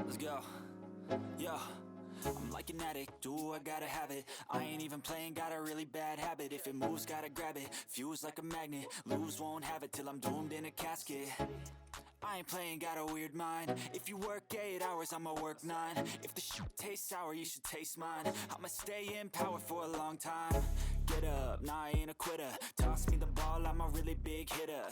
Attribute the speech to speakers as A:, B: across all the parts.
A: Let's go. Yo, I'm like an addict, do I gotta have it. I ain't even playing, got a really bad habit. If it moves, gotta grab it, fuse like a magnet. Lose, won't have it till I'm doomed in a casket. I ain't playing, got a weird mind. If you work 8 hours, I'ma work 9. If the shoot tastes sour, you should taste mine. I'ma stay in power for a long time. Get up, nah, I ain't a quitter. Toss me the ball, I'm a really big hitter.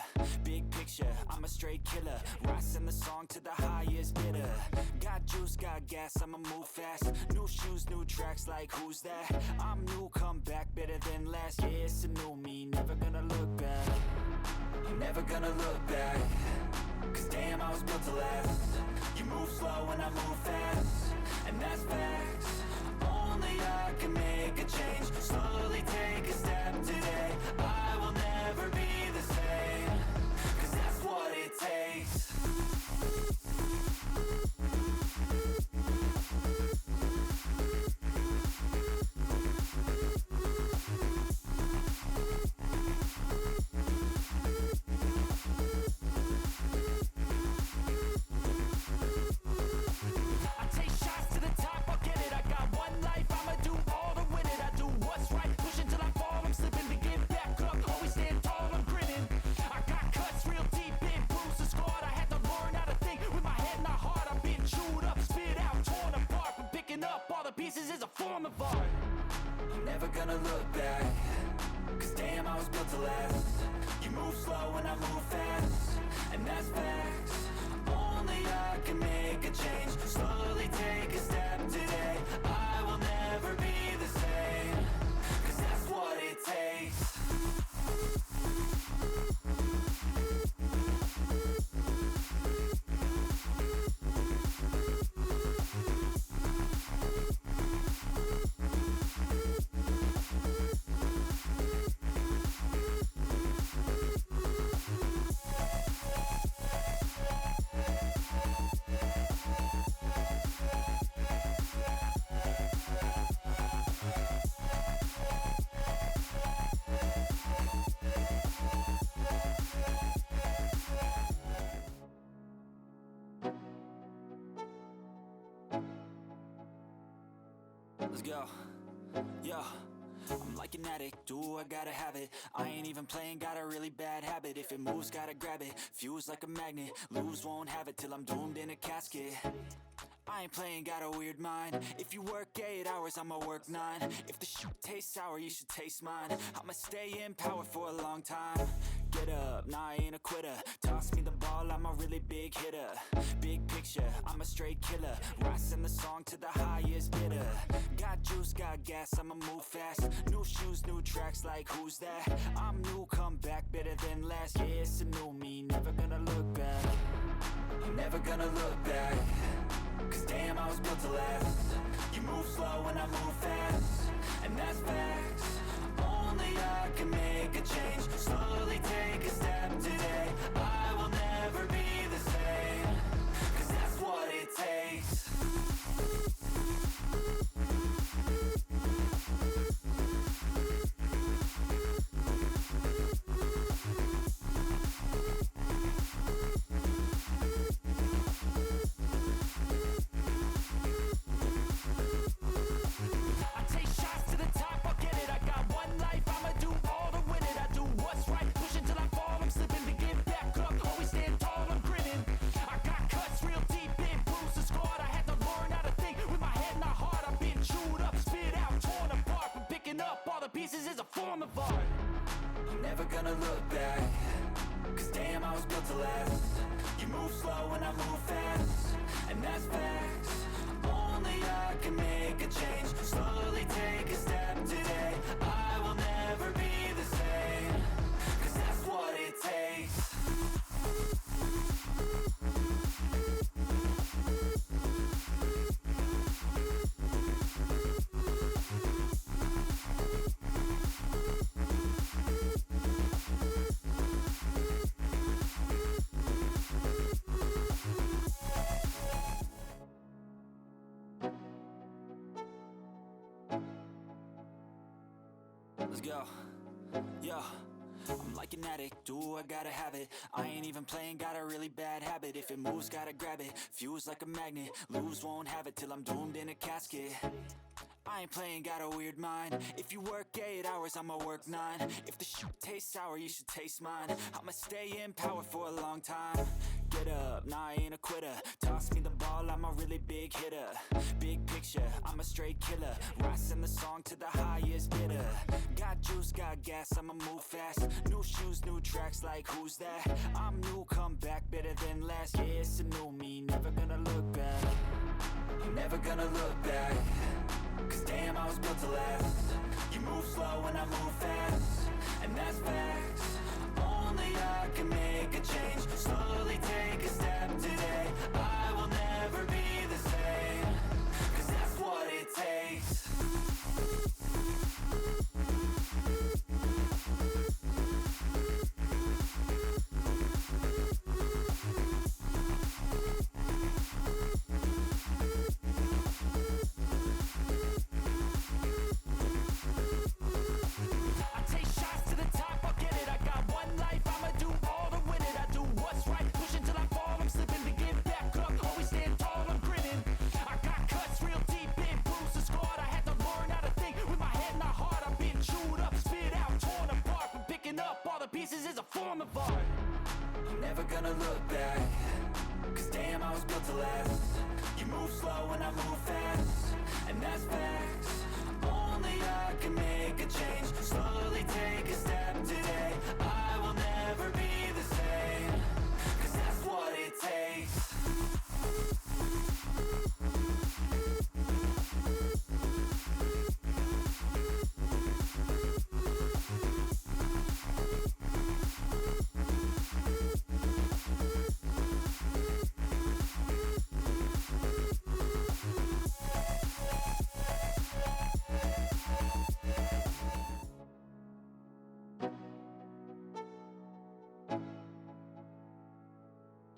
A: Big picture, I'm a straight killer. Rising the song to the highest bidder. Got juice, got gas, I'ma move fast. New shoes, new tracks, like who's that? I'm new, come back, better than last. Yeah, it's a new me, never gonna look back. I'm never gonna look back. Cause damn, I was built to last. You move slow and I move fast, and that's facts. Only I can make a change. Slowly take a step today. I will never be the same. Cause that's what it takes. Pieces is a form of art. I'm never gonna look back. Cause damn, I was built to last. You move slow and I move fast, and that's facts. Only I can make a change. Slowly take a step today. I will never be the same. Cause that's what it takes. Let's go. Yo, I'm like an addict, do I gotta have it. I ain't even playing, got a really bad habit. If it moves, gotta grab it, fuse like a magnet. Lose, won't have it till I'm doomed in a casket. I ain't playing, got a weird mind. If you work 8 hours, I'ma work 9. If the shoot tastes sour, you should taste mine. I'ma stay in power for a long time. Get up, nah, I ain't a quitter. Toss me the ball, I'm a really big hitter. Big picture, I'm a straight killer. Rising the song to the highest bidder. Got juice, got gas, I'ma move fast. New shoes, new tracks, like who's that? I'm new, come back, better than last. Yeah, it's a new me, never gonna look back. I'm never gonna look back. Cause damn, I was built to last. You move slow and I move fast, and that's facts. Only I can make a change. Slowly take a step today. I will never be the same. Cause that's what it takes. Pieces is a form of art. I'm never gonna look back. Cause damn, I was built to last. You move slow and I move fast, and that's facts. Only I can make a change. Slowly take a step today. I will never be the same. Cause that's what it takes. Let's go. Yo, I'm like an addict, do I gotta have it. I ain't even playing, got a really bad habit. If it moves, gotta grab it, fuse like a magnet. Lose, won't have it till I'm doomed in a casket. I ain't playing, got a weird mind. If you work 8 hours, I'ma work 9. If the shit tastes sour, you should taste mine. I'ma stay in power for a long time. Get up, nah, I ain't a quitter. Toss me the ball, I'm a really big hitter. Big picture, I'm a straight killer. Rising the song to the highest bidder. Got juice, got gas, I'ma move fast. New shoes, new tracks, like who's that? I'm new, come back, better than last. Yeah, it's a new me, never gonna look back. I'm never gonna look back. Cause damn, I was built to last. You move slow and I move fast, and that's facts. Only I can make a change. Slowly take a step today. I will never be the same. Cause that's what it takes.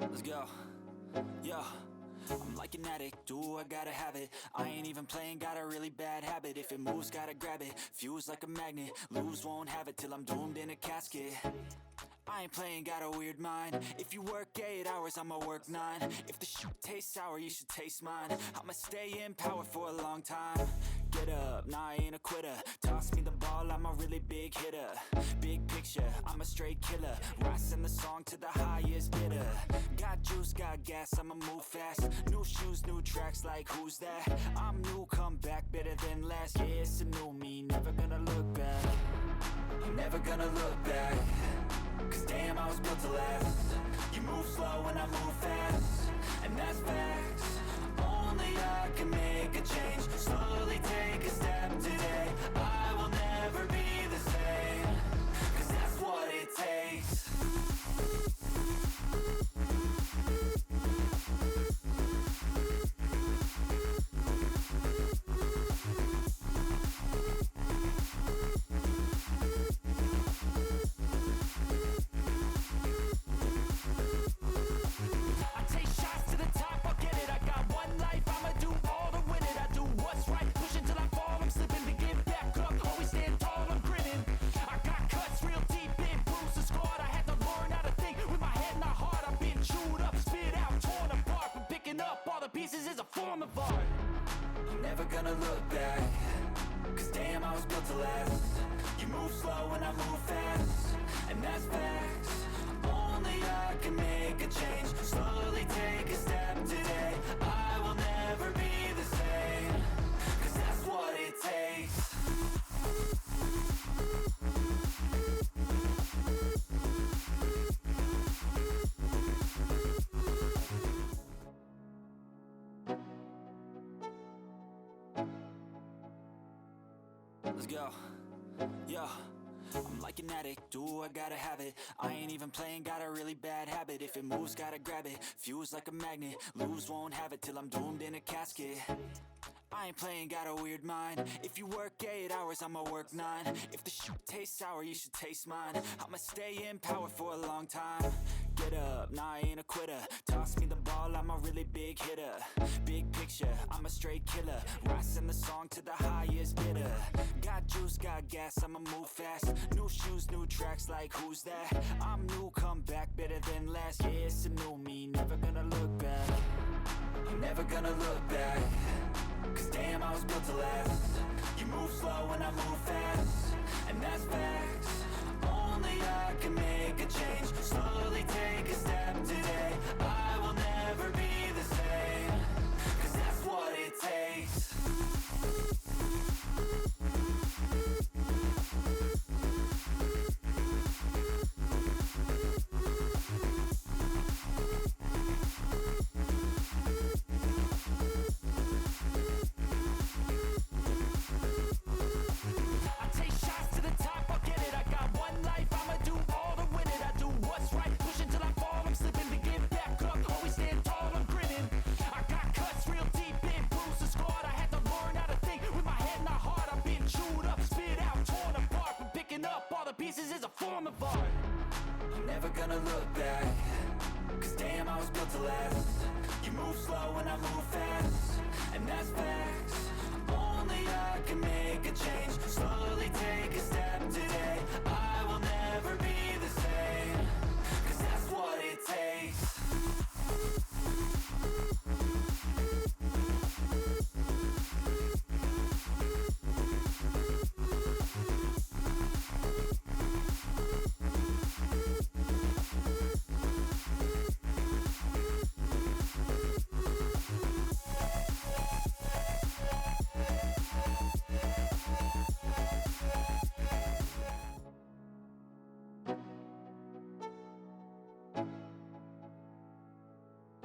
A: Let's go. Yo, I'm like an addict, do I gotta have it. I ain't even playing, got a really bad habit. If it moves, gotta grab it, fuse like a magnet. Lose, won't have it till I'm doomed in a casket. I ain't playing, got a weird mind. If you work 8 hours, I'ma work 9. If the shit tastes sour, you should taste mine. I'ma stay in power for a long time. Get up, nah, I ain't a quitter. Toss me the ball, I'm a really big hitter. Big picture, I'm a straight killer. Rising the song to the highest bidder. Got juice, got gas, I'ma move fast. New shoes, new tracks, like who's that? I'm new, come back, better than last. Yeah, it's a new me, never gonna look back. I'm never gonna look back. Cause damn, I was built to last. You move slow and I move fast, and that's facts. Only I can make a change. Slowly take a step today. I will never be the same. Cause that's what it takes. Let's go. Yo, I'm like an addict, do I gotta have it. I ain't even playing, got a really bad habit. If it moves, gotta grab it, fuse like a magnet. Lose, won't have it till I'm doomed in a casket. I ain't playing, got a weird mind. If you work 8 hours, I'ma work 9. If the shoot tastes sour, you should taste mine. I'ma stay in power for a long time. Get up, nah, I ain't a quitter. Toss me the ball, I'm a really big hitter. Big picture, I'm a straight killer. Rising the song to the highest bidder. Got juice, got gas, I'ma move fast. New shoes, new tracks, like who's that? I'm new, come back, better than last. Yeah, it's a new me, never gonna look back. I'm never gonna look back. Cause damn, I was built to last. You move slow and I move fast, and that's facts. Only I can make a change. Slowly take a step today. I will never be the same. Cause that's what it takes. Pieces is a form of art. I'm never gonna look back. Cause damn, I was built to last. You move slow and I move fast, and that's facts. Only I can make a change. Slowly take a step today. I will never be the same. Cause that's what it takes.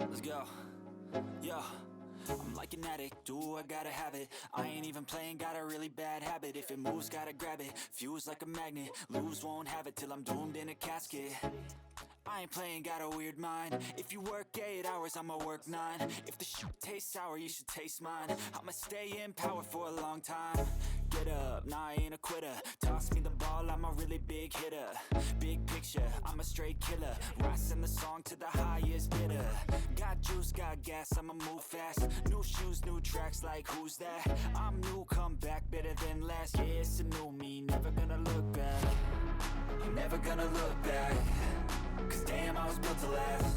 A: Let's go. Yo, I'm like an addict, do I gotta have it. I ain't even playing, got a really bad habit. If it moves, gotta grab it. Fuse like a magnet, lose, won't have it till I'm doomed in a casket. I ain't playing, got a weird mind. If you work 8 hours, I'ma work 9. If the shoot tastes sour, you should taste mine. I'ma stay in power for a long time. Get up, nah, I ain't a quitter. Toss me the ball, I'm a really big hitter. Big picture, I'm a straight killer. Rising the song to the highest bidder. Got juice, got gas, I'ma move fast. New shoes, new tracks, like who's that? I'm new, come back, better than last. Yeah, it's a new me, never gonna look back. I'm never gonna look back. Cause damn, I was built to last.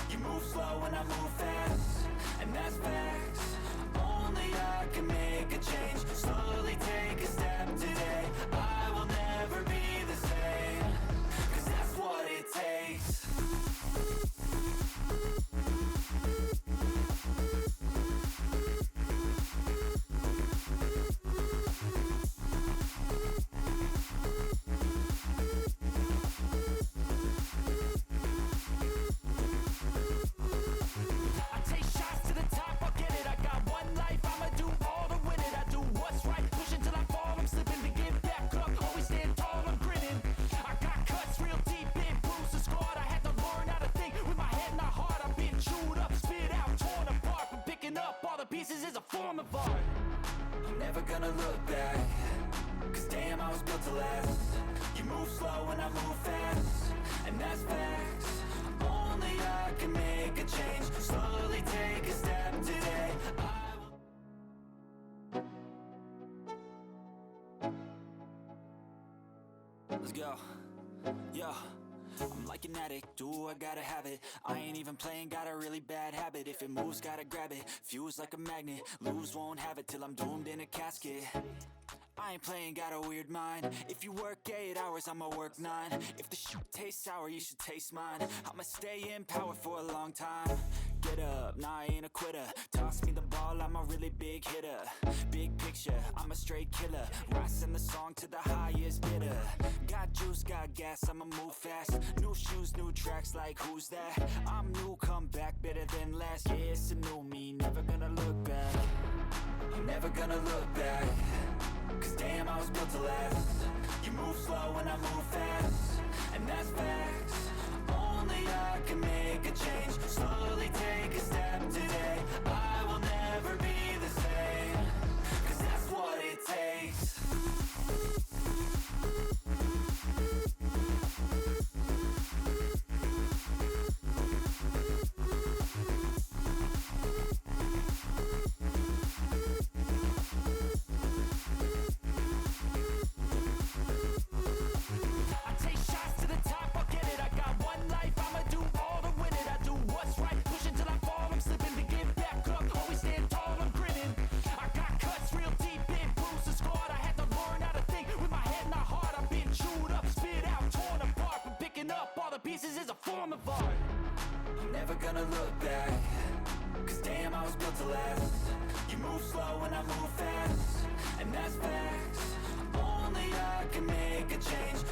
A: You move slow and I move fast, and that's facts. Only I can make a change. Slowly take a step today. I will never be the same. Cause that's what it takes. Pieces is a form of art. I'm never gonna look back. Cause damn, I was built to last. You move slow and I move fast, and that's facts. Only I can make a change. Slowly take a step today. Let's go. Yo, I'm like an addict, do I gotta have it. I ain't even playing, got a really bad habit. If it moves, gotta grab it. Fuse like a magnet, lose, won't have it till I'm doomed in a casket. I ain't playing, got a weird mind. If you work 8 hours, I'ma work 9. If the shoot tastes sour, you should taste mine. I'ma stay in power for a long time. Get up, nah, I ain't a quitter. Toss me the ball, I'm a really big hitter. Big picture, I'm a straight killer. Rising the song to the highest bidder. Got juice, got gas, I'ma move fast. New shoes, new tracks, like who's that? I'm new, come back, better than last. Yeah, it's a new me, never gonna look back. I'm never gonna look back. Cause damn, I was built to last. You move slow and I move fast, and that's facts. Only I can make a change. Slowly take a step today. I will never be the same. pieces is a form of art. I'm never gonna look back, cause damn, I was built to last. You move slow and I move fast, and that's facts. Only I can make a change.